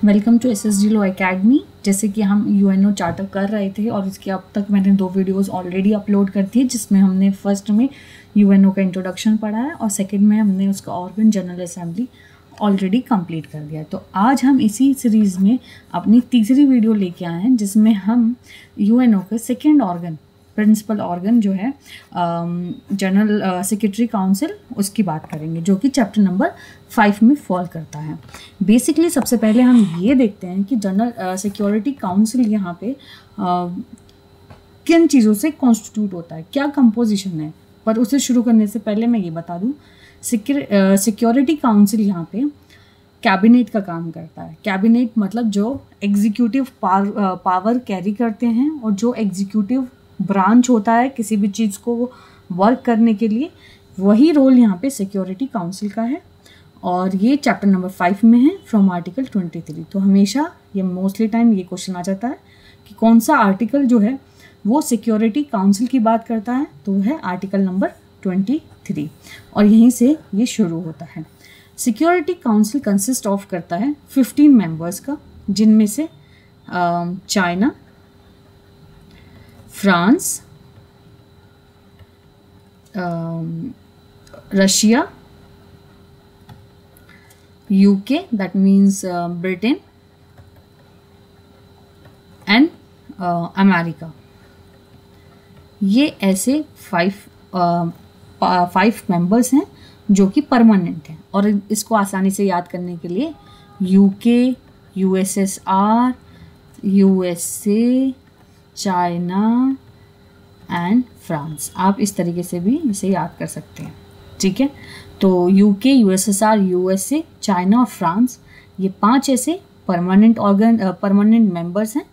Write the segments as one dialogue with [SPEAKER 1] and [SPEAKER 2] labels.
[SPEAKER 1] Welcome to SSD law academy. जैसे कि हम यूएनओ चार्टर कर रहे थे और इसके अब तक मैंने 2 वीडियोस ऑलरेडी अपलोड कर दी है, जिसमें हमने फर्स्ट में यूएनओ का इंट्रोडक्शन पढ़ा है और सेकंड में हमने उसका organ general assembly already complete कर दिया है। तो आज हम इसी सीरीज़ में अपनी तीसरी वीडियो लेके आए हैं, जिसमें हम यूएनओ के सेकेंड ऑर्गन, प्रिंसिपल ऑर्गन जो है जनरल सेक्रेटरी काउंसिल, उसकी बात करेंगे, जो कि चैप्टर नंबर 5 में फॉल करता है। बेसिकली सबसे पहले हम ये देखते हैं कि जनरल सिक्योरिटी काउंसिल यहाँ पे किन चीज़ों से कॉन्स्टिट्यूट होता है, क्या कंपोजिशन है। पर उसे शुरू करने से पहले मैं ये बता दूँ, सिक्योरिटी काउंसिल यहाँ पे कैबिनेट का काम करता है। कैबिनेट मतलब जो एग्जीक्यूटिव पावर कैरी करते हैं और जो एग्जीक्यूटिव ब्रांच होता है किसी भी चीज़ को वर्क करने के लिए, वही रोल यहाँ पे सिक्योरिटी काउंसिल का है। और ये चैप्टर नंबर 5 में है फ्रॉम आर्टिकल 23। तो हमेशा ये मोस्टली टाइम ये क्वेश्चन आ जाता है कि कौन सा आर्टिकल जो है वो सिक्योरिटी काउंसिल की बात करता है, तो वो है आर्टिकल नंबर 23 और यहीं से ये शुरू होता है। सिक्योरिटी काउंसिल कंसिस्ट ऑफ करता है 15 मेंबर्स का, जिनमें से China, France, Russia, UK that means Britain and America. ये ऐसे 5 मेंबर्स हैं जो कि परमानेंट हैं। और इसको आसानी से याद करने के लिए UK, USSR, USA, China and France, आप इस तरीके से भी इसे याद कर सकते हैं। ठीक है, तो यूके, यूएसएसआर, यूएसए, चाइना और फ्रांस, ये 5 ऐसे परमानेंट मेंबर्स हैं।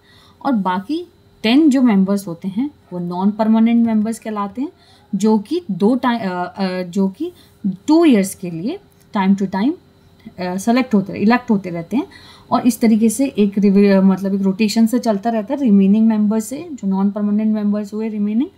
[SPEAKER 1] और बाकी 10 जो मेंबर्स होते हैं वो नॉन परमानेंट मेंबर्स कहलाते हैं, जो कि 2 ईयर्स के लिए टाइम टू टाइम इलेक्ट होते रहते हैं। और इस तरीके से एक रोटेशन से चलता रहता है। रिमेनिंग मेंबर्स से जो नॉन परमानेंट मेंबर्स हुए रिमेनिंग,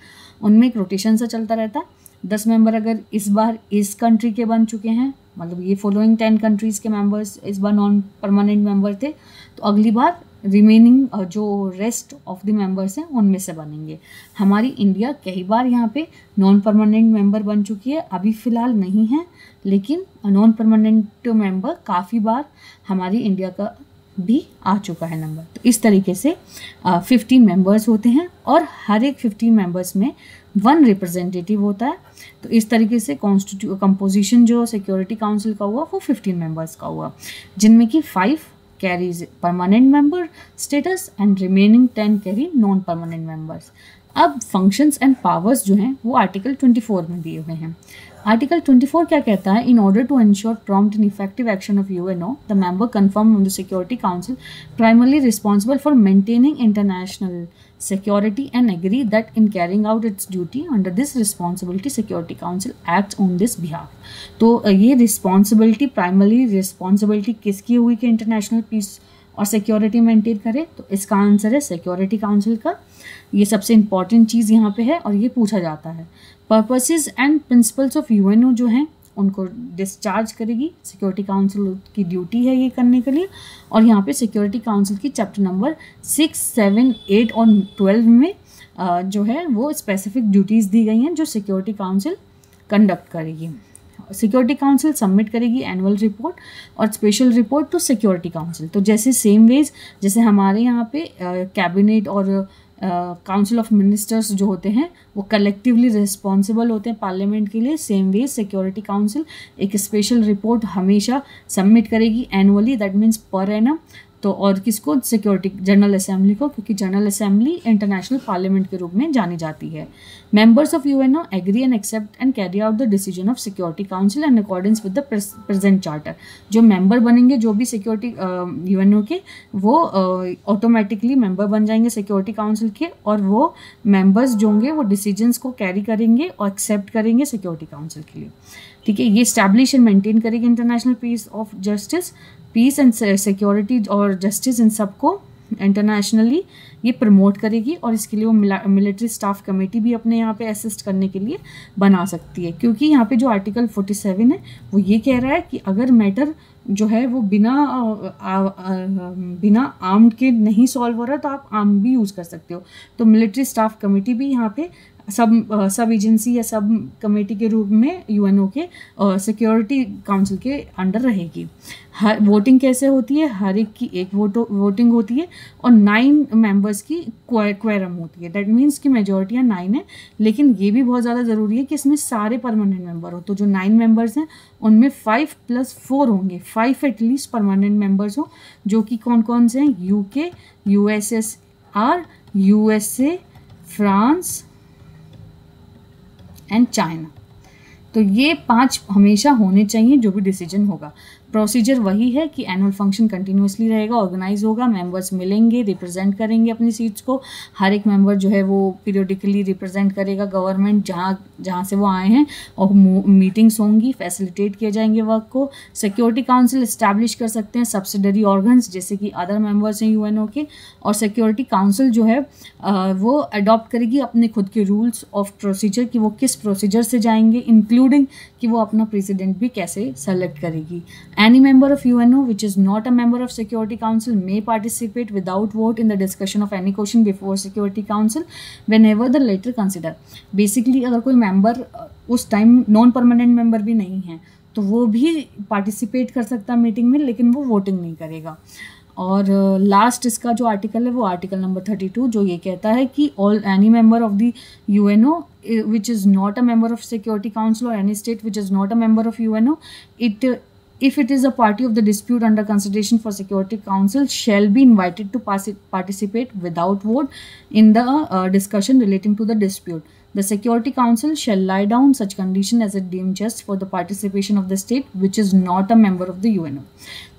[SPEAKER 1] उनमें एक रोटेशन से चलता रहता है। 10 मेंबर अगर इस बार इस कंट्री के बन चुके हैं, मतलब ये फॉलोइंग 10 कंट्रीज़ के मेंबर्स इस बार नॉन परमानेंट मेंबर थे, तो अगली बार रिमेनिंग जो रेस्ट ऑफ द मेंबर्स हैं उनमें से बनेंगे। हमारी इंडिया कई बार यहाँ पे नॉन परमानेंट मेंबर बन चुकी है, अभी फ़िलहाल नहीं है, लेकिन नॉन परमानेंट मेंबर काफ़ी बार हमारी इंडिया का भी आ चुका है नंबर। तो इस तरीके से 15 मेंबर्स होते हैं और हर एक 15 मेंबर्स में 1 रिप्रेजेंटेटिव होता है। तो इस तरीके से कंपोजिशन जो सिक्योरिटी काउंसिल का हुआ वो 15 मेंबर्स का हुआ, जिनमें कि 5 carries permanent member status and remaining 10 carry non permanent members. अब फंक्शंस एंड पावर्स जो हैं वो आर्टिकल 24 में दिए हुए हैं। आर्टिकल 24 क्या कहता है? In order to ensure prompt and effective action of UNO, the member confirm on the security council primarily responsible for maintaining international security and agree that in carrying out its duty under this responsibility security council acts on this behalf। तो ये responsibility, primary responsibility किसकी हुई कि international piece और security maintain करे? तो इसका answer है सिक्योरिटी काउंसिल का। ये सबसे इंपॉर्टेंट चीज़ यहाँ पे है और ये पूछा जाता है। Purposes and principles of UNO जो हैं उनको डिस्चार्ज करेगी सिक्योरिटी काउंसिल की ड्यूटी है ये करने के लिए। और यहाँ पे सिक्योरिटी काउंसिल की चैप्टर नंबर 6, 7, 8 और 12 में जो है वो स्पेसिफिक ड्यूटीज़ दी गई हैं जो सिक्योरिटी काउंसिल कंडक्ट करेगी। सिक्योरिटी काउंसिल सबमिट करेगी एनुअल रिपोर्ट और special report to security council. तो जैसे सेम वेज जैसे हमारे यहाँ पे कैबिनेट और काउंसिल ऑफ मिनिस्टर्स जो होते हैं वो कलेक्टिवली रिस्पॉन्सिबल होते हैं पार्लियामेंट के लिए, सेम वे सिक्योरिटी काउंसिल एक स्पेशल रिपोर्ट हमेशा सबमिट करेगी annually, that means per annum. तो और किसको? सिक्योरिटी जनरल असेंबली को, क्योंकि जनरल असेंबली इंटरनेशनल पार्लियामेंट के रूप में जानी जाती है। Members of UNO agree and accept and carry out the decision of security council in accordance with the present charter. जो मेंबर बनेंगे जो भी सिक्योरिटी यूएनओ के, वो ऑटोमेटिकली मेंबर बन जाएंगे सिक्योरिटी काउंसिल के, और वो मेंबर्स जो होंगे वो डिसीजंस को कैरी करेंगे और एक्सेप्ट करेंगे सिक्योरिटी काउंसिल के लिए। ठीक है, ये स्टैब्लिश एंड मेंटेन करेगी international peace of justice, peace and security और जस्टिस इन सबको इंटरनेशनली ये प्रमोट करेगी। और इसके लिए वो मिलिट्री स्टाफ कमेटी भी अपने यहाँ पे असिस्ट करने के लिए बना सकती है, क्योंकि यहाँ पे जो आर्टिकल 47 है वो ये कह रहा है कि अगर मैटर जो है वो बिना आर्म्ड के नहीं सॉल्व हो रहा, तो आप आर्म भी यूज़ कर सकते हो। तो मिलिट्री स्टाफ कमेटी भी यहाँ पे सब एजेंसी या सब कमेटी के रूप में यूएनओ के सिक्योरिटी काउंसिल के अंडर रहेगी। हर वोटिंग कैसे होती है, हर एक की एक वोटिंग होती है और 9 मेंबर्स की क्वेरम होती है। दैट मीन्स कि मेजॉरिटियाँ 9 है, लेकिन ये भी बहुत ज़्यादा ज़रूरी है कि इसमें सारे परमानेंट मेंबर हो। तो जो 9 मेंबर्स हैं उनमें 5 + 4 होंगे, 5 एटलीस्ट परमानेंट मेंबर्स हो, जो कि कौन कौन से हैं, UK, USSR, USA, France and China. तो ये 5 हमेशा होने चाहिए जो भी डिसीजन होगा। प्रोसीजर वही है कि एनुअल फंक्शन कंटिन्यूसली रहेगा, ऑर्गेनाइज होगा, मेंबर्स मिलेंगे, रिप्रेजेंट करेंगे अपनी सीट्स को। हर एक मेंबर जो है वो पीरियडिकली रिप्रेजेंट करेगा गवर्नमेंट जहाँ से वो आए हैं, और मीटिंग्स होंगी, फैसिलिटेट किए जाएंगे वर्क को। सिक्योरिटी काउंसिल इस्टेब्लिश कर सकते हैं सब्सिडरी ऑर्गन्स जैसे कि अदर मेंबर्स हैं यूएनओ के, और सिक्योरिटी काउंसिल जो है वो अडॉप्ट करेगी अपने खुद के रूल्स ऑफ प्रोसीजर कि वो किस प्रोसीजर से जाएंगे, इंक्लूडिंग कि वो अपना प्रेसिडेंट भी कैसे सेलेक्ट करेगी। Any member of UNO which is not a member of Security Council may participate without vote in the discussion of any question before Security Council whenever the latter consider। Basically अगर कोई member उस time non permanent member भी नहीं है तो वो भी participate कर सकता है मीटिंग में, लेकिन वो वोटिंग नहीं करेगा। और लास्ट इसका जो आर्टिकल है वो आर्टिकल नंबर 32, जो ये कहता है कि any member of the UNO which is not a member of security council और any state which is not a member of UNO, if it is a party of the dispute under consideration for Security Council shall be invited to participate without vote in the discussion relating to the dispute. The Security Council shall lie down such condition as it deemed just for the participation of the state which is not a member of the UNO।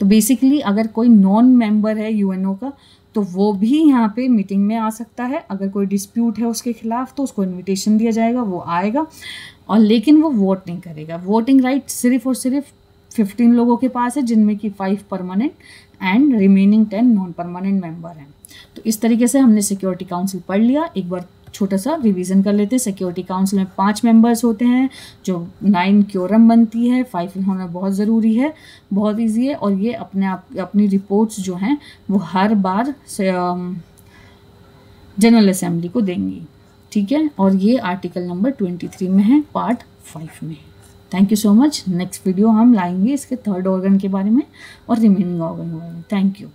[SPEAKER 1] तो basically अगर कोई non member है UNO का तो वो भी यहाँ पे मीटिंग में आ सकता है। अगर कोई डिस्प्यूट है उसके खिलाफ तो उसको इन्विटेशन दिया जाएगा, वो आएगा, और लेकिन वो वोट नहीं करेगा। वोटिंग राइट सिर्फ और सिर्फ 15 लोगों के पास है, जिनमें कि 5 permanent and remaining 10 non permanent member हैं। तो इस तरीके से हमने सिक्योरिटी काउंसिल पढ़ लिया। एक बार छोटा सा रिवीजन कर लेते हैं। सिक्योरिटी काउंसिल में 5 मेंबर्स होते हैं, जो 9 क्योरम बनती है, 5 होना बहुत ज़रूरी है, बहुत ईजी है, और ये अपनी रिपोर्ट्स जो हैं वो हर बार जनरल असेंबली को देंगी, ठीक है। और ये आर्टिकल नंबर 23 में है, पार्ट 5 में। Thank you so much. Next video हम लाएंगे इसके 3rd ऑर्गन के बारे में और रिमेनिंग ऑर्गन के बारे में। Thank you.